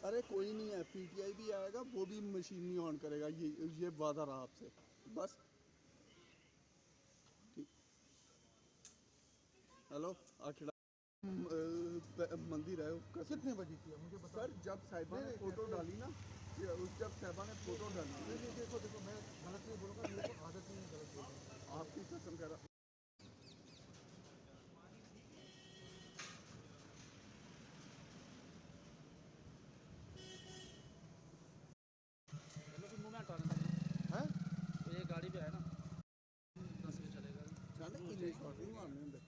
अरे कोई नहीं है, पीटीआई भी आएगा, वो भी मशीन नहीं ऑन करेगा, ये वादा रहा आपसे। बस ठीक। हेलो अखिड़ा मंदिर है कितने बजे किया मुझे बता। सर जब साहिबा ने फोटो डाली ना, जब साहिबा ने फोटो डाली, नहीं देखो देखो, मैं गलत नहीं बोलूँगा, मेरे को आदत नहीं है गलत बोलने की। आपकी कसम कह रहा। चलो फिर मुँह में हटाना था हैं? तो ये गाड़ी पे है ना 10 बजे चलेगा। चल इन्हें शॉट नहीं मारने होंगे।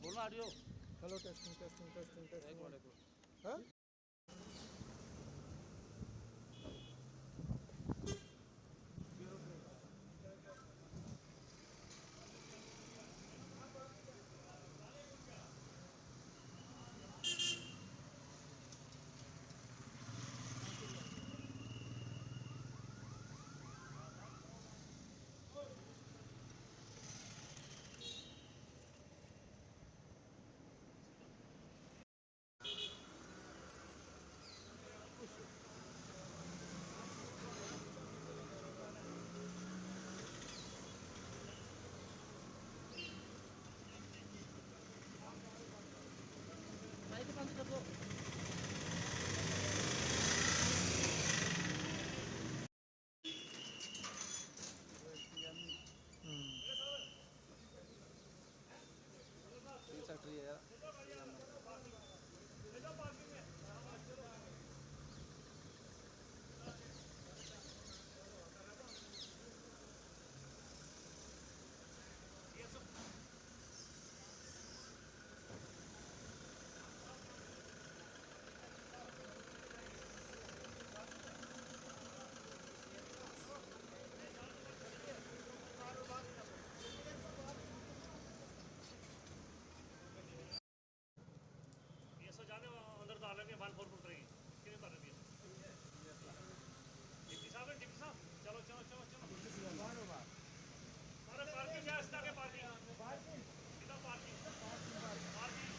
बोलना audio. Hello testing testing testing एक टेस्टिंग। मिनट एक हाँ? माइक बंद कर दो। ये फैक्ट्री है यार। ये सो जाने अंदर डाल लेंगे 144 करेंगे कितने डाल लेंगे डिप्टी साहब चलो चलो चलो चलो अरे पार्किंग है इसका के पार्किंग कितना पार्किंग पार्किंग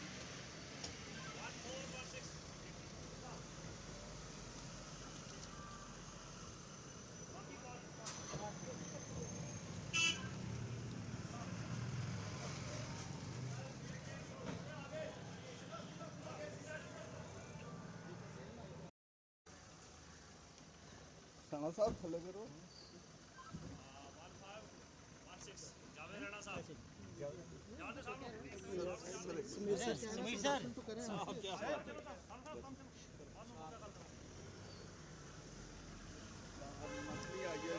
1416 बाकी पार्किंग साना साहब थले करो। 1516 जावेद राणा साहब जावेद समीर सर तो करें साहब क्या बात है। मछली आई है।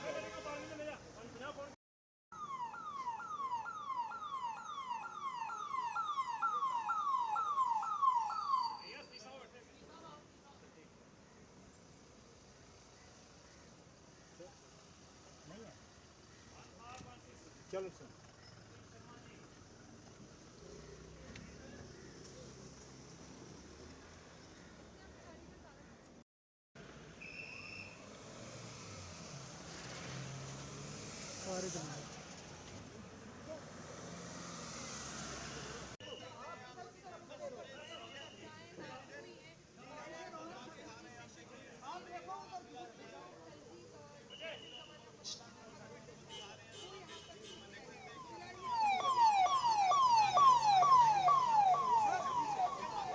साहब चलो सर। सारे जमा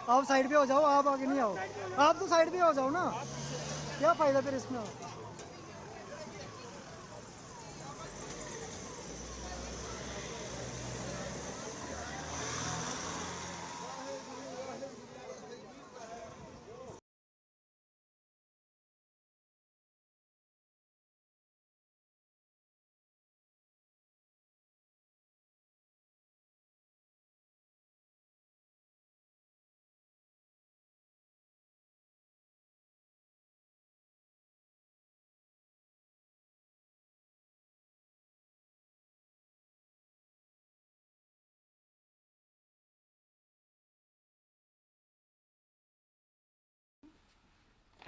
आप साइड पे हो जाओ, आप आगे नहीं आओ। आप तो साइड पे हो जाओ ना, क्या फायदा फिर इसमें।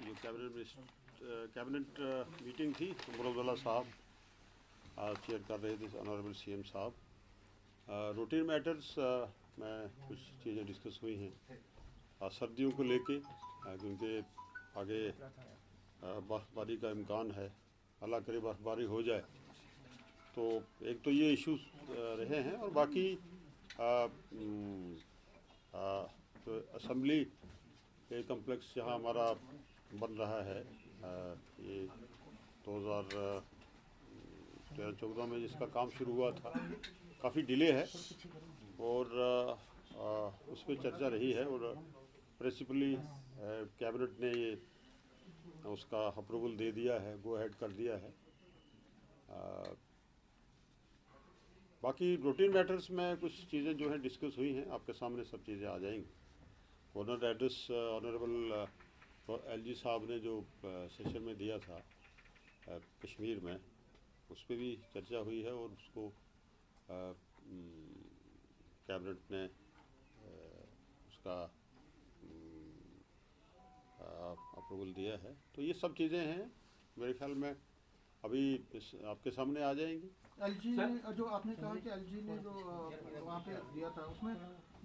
जो कैबिनेट मीटिंग थी, उमर अब्दुल्ला साहब चेयर कर रहे थे, ऑनरेबल सीएम साहब। रूटीन मैटर्स में कुछ चीज़ें डिस्कस हुई हैं सर्दियों को लेके, क्योंकि आगे बर्फ़बारी का इम्कान है, अल्लाह करे बर्फ़बारी हो जाए। तो एक तो ये इश्यूज रहे हैं, और बाकी तो असम्बली के कम्प्लेक्स जहाँ हमारा बन रहा है, ये 2013-14 में जिसका काम शुरू हुआ था, काफ़ी डिले है, और उस पर चर्चा रही है, और प्रिंसिपली कैबिनेट ने ये उसका अप्रूवल दे दिया है, गो अहेड कर दिया है। बाकी रूटीन मैटर्स में कुछ चीज़ें जो हैं डिस्कस हुई हैं, आपके सामने सब चीज़ें आ जाएंगी। गवर्नर एड्रेस ऑनरेबल एलजी साहब ने जो सेशन में दिया था कश्मीर में, उस पर भी चर्चा हुई है, और उसको कैबिनेट ने उसका अप्रूवल दिया है। तो ये सब चीज़ें हैं, मेरे ख्याल में अभी आपके सामने आ जाएंगी। एलजी ने जो आपने कहा कि एलजी ने जो वहाँ पे दिया था, उसमें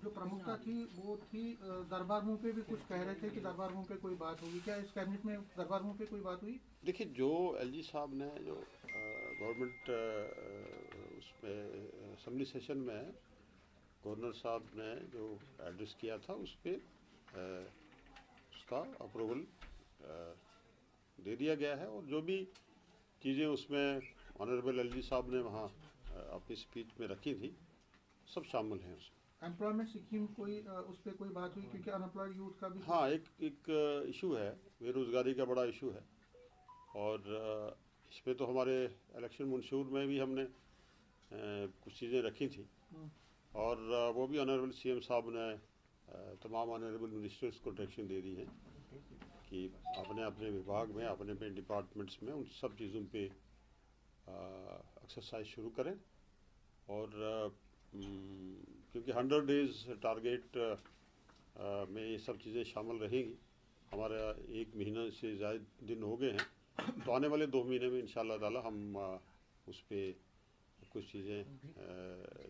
जो प्रमुखता थी वो थी दरबार मुँह पे भी कुछ कह रहे थे कि दरबार मुँह पे कोई बात होगी। क्या इस कैबिनेट में दरबार मुँह पे कोई बात हुई? देखिए, जो एलजी साहब ने जो गवर्नमेंट उसमें असम्बली सेशन में गवर्नर साहब ने जो एड्रेस किया था, उस पर उसका अप्रूवल दे दिया गया है, और जो भी चीज़ें उसमें ऑनरेबल एलजी साहब ने वहाँ अपनी स्पीच में रखी थी, सब शामिल हैं उसमें। एम्प्लॉयमेंट स्कीम कोई उस पर कोई बात हुई? क्योंकि अनएम्प्लॉयड यूथ का भी हाँ, एक इशू है, बेरोज़गारी का बड़ा इशू है, और इसमें तो हमारे इलेक्शन मंशूर में भी हमने कुछ चीज़ें रखी थी, और वो भी ऑनरेबल सीएम साहब ने तमाम ऑनरेबल मिनिस्टर्स को डायरेक्शन दे दी है कि अपने अपने विभाग में, अपने अपने डिपार्टमेंट्स में उन सब चीज़ों पे एक्सरसाइज शुरू करें। और क्योंकि 100 डेज़ टारगेट में ये सब चीज़ें शामिल रहेंगी, हमारा 1 महीना से ज़्यादा दिन हो गए हैं, तो आने वाले 2 महीने में इंशाअल्लाह ताला हम उस पर कुछ चीज़ें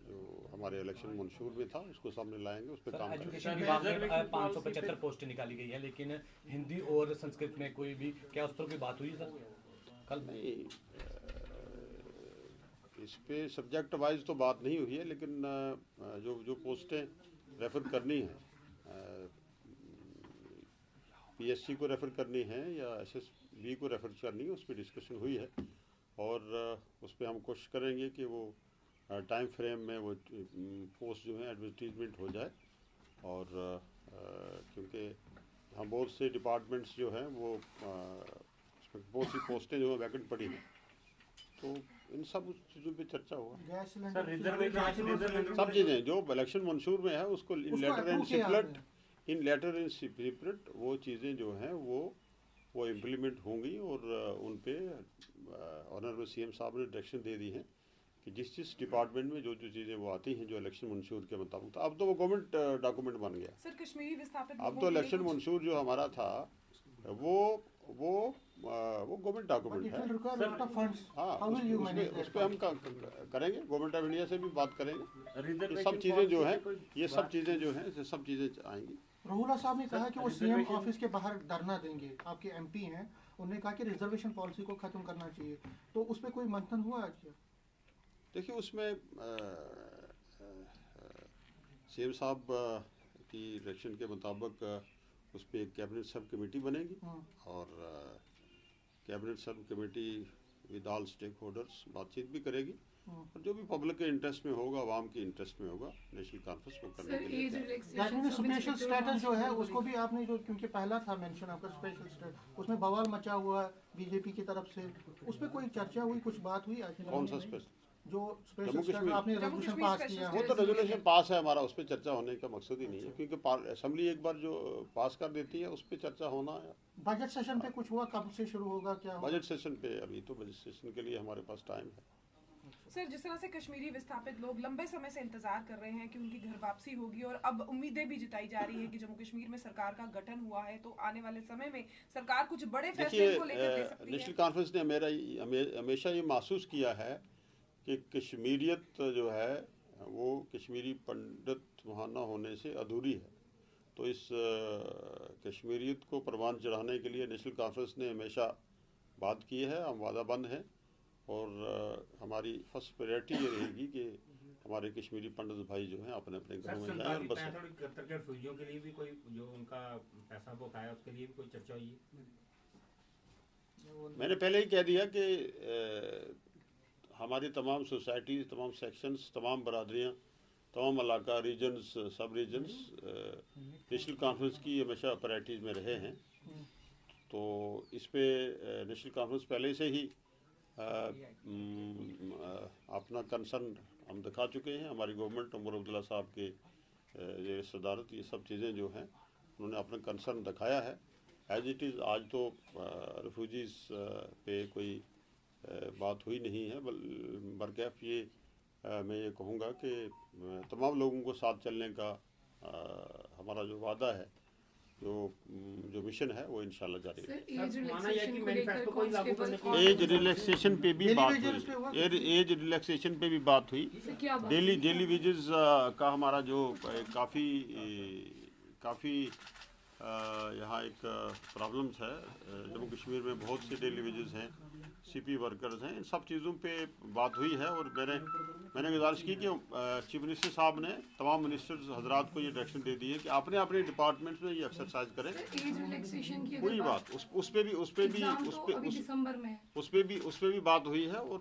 जो हमारे इलेक्शन मंशूर में था उसको सामने लाएंगे, उस पर काम करेंगे। एजुकेशन विभाग में 575 पोस्टें निकाली गई हैं, लेकिन हिंदी और संस्कृत में कोई भी, क्या उस पर कोई बात हुई सर? कल नहीं, इस पे सब्जेक्ट वाइज तो बात नहीं हुई है, लेकिन जो पोस्टें रेफ़र करनी हैं, पीएससी को रेफ़र करनी है या एसएसबी को रेफ़र करनी है, उस पर डिस्कशन हुई है, और उस पर हम कोशिश करेंगे कि वो टाइम फ्रेम में वो पोस्ट जो है एडवर्टीजमेंट हो जाए। और क्योंकि हम बहुत से डिपार्टमेंट्स जो हैं वो उसमें बहुत सी पोस्टें जो है वैकेंट पड़ी हैं, तो इन सब चीज़ों पे चर्चा हुआ। गैस सर, रिजर्वेशन सब चीज़ें जो इलेक्शन मंशूर में है उसको इन लेटर एंड स्पिरिट वो चीज़ें जो हैं वो इम्प्लीमेंट होंगी, और उन पे ऑनरेबल सीएम साहब ने डायरेक्शन दे दी है कि जिस डिपार्टमेंट में जो चीज़ें वो आती हैं जो इलेक्शन मंशूर के मुताबिक। तो अब तो वो गवर्नमेंट डॉक्यूमेंट बन गया सर। कश्मीरी विस्थापित अब तो इलेक्शन मंशूर जो हमारा था वो गवर्नमेंट डॉक्यूमेंट है। हाँ, उस पर हम करेंगे, गवर्नमेंट ऑफ इंडिया से भी बात करेंगे। सब चीज़ें जो हैं ये सब चीज़ें आएंगी। रोहुला साहब ने कहा कि वो सीएम ऑफिस के बाहर धरना देंगे, आपके एमपी हैं, उन्होंने कहा कि रिजर्वेशन पॉलिसी को ख़त्म करना चाहिए, तो उस पर कोई मंथन हुआ आज? देखिए, उसमें सीएम साहब की डायरेक्शन के मुताबिक उस पर एक कैबिनेट सब कमेटी बनेगी, और कैबिनेट सब committee with all stakeholders बातचीत भी करेगी, और जो भी पब्लिक के इंटरेस्ट में होगा, आवाम के इंटरेस्ट में होगा, नेशनल कॉन्फ्रेंस को करने के लिए। स्पेशल स्टेटस जो है उसको भी आपने जो, क्योंकि पहला था मेंशन आपका स्पेशल स्टेटस, उसमें बवाल मचा हुआ बीजेपी की तरफ से, उस पर कोई चर्चा हुई, कुछ बात हुई आज? कौन सा स्पेशल? जो स्पेशल स्टेटस आपने रेजोल्यूशन पास किया, वो तो रेजोल्यूशन पास है हमारा, उस पर चर्चा होने का मकसद ही नहीं है, क्योंकि असेंबली एक बार जो पास कर देती है उस पर चर्चा होना है। बजट सेशन पे कुछ हुआ? कब से शुरू होगा, क्या होगा? बजट सेशन पे अभी तो बजट सेशन के लिए हमारे पास टाइम है। सर, जिस तरह से कश्मीरी विस्थापित लोग लंबे समय से इंतजार कर रहे हैं कि उनकी घर वापसी होगी और अब उम्मीदें भी जताई जा रही है कि जम्मू कश्मीर में सरकार का गठन हुआ है, तो आने वाले समय में सरकार कुछ बड़े फैसले को लेकर ले सकती है। नेशनल कॉन्फ्रेंस ने हमेशा ये महसूस किया है कि कश्मीरियत जो है वो कश्मीरी पंडित वहाँ न होने से अधूरी है। तो इस कश्मीरियत को प्रवान चढ़ाने के लिए नेशनल कॉन्फ्रेंस ने हमेशा बात की है, हम वादाबंद हैं और हमारी फर्स्ट प्रायोरिटी ये रहेगी कि हमारे कश्मीरी पंडित भाई जो हैं अपने अपने घरों में जाएं और बस। रिफ्यूजियों के लिए भी कोई जो उनका पैसा बकाया उसके लिए भी कोई चर्चा हुई है? मैंने पहले ही कह दिया कि हमारी तमाम सोसाइटीज़, तमाम सेक्शंस, तमाम बरादरियाँ, तमाम इलाका, रीजन्स, सब रीजन्स नेशनल कॉन्फ्रेंस की हमेशा प्रायोरिटीज़ में रहे हैं। तो इस पे नेशनल कॉन्फ्रेंस पहले से ही अपना कंसर्न हम दिखा चुके हैं। हमारी गवर्नमेंट उमर अब्दुल्ला साहब के ये सदारत, ये सब चीज़ें जो हैं उन्होंने अपना कंसर्न दिखाया है। एज इट इज़ आज तो रिफ्यूजीज़ पे कोई बात हुई नहीं है, बरकैफ ये मैं ये कहूँगा कि तमाम लोगों को साथ चलने का हमारा जो वादा है, जो मिशन है वो इंशाल्लाह जारी रहेगा। एज रिलैक्सेशन पे भी बात हुई, एज रिलैक्सेशन पे भी बात हुई। डेली वेजेस का हमारा जो काफ़ी यहाँ एक प्रॉब्लम्स है। जम्मू कश्मीर में बहुत से डेली वेजेस हैं, सीपी वर्कर्स हैं, इन सब चीज़ों पे बात हुई है। और मैंने गुजारिश की कि चीफ मिनिस्टर साहब ने तमाम मिनिस्टर्स हजरात को ये डायरेक्शन दे दी है कि अपने अपने डिपार्टमेंट्स में ये एक्सरसाइज करें। पूरी बात उस पे भी बात हुई है। और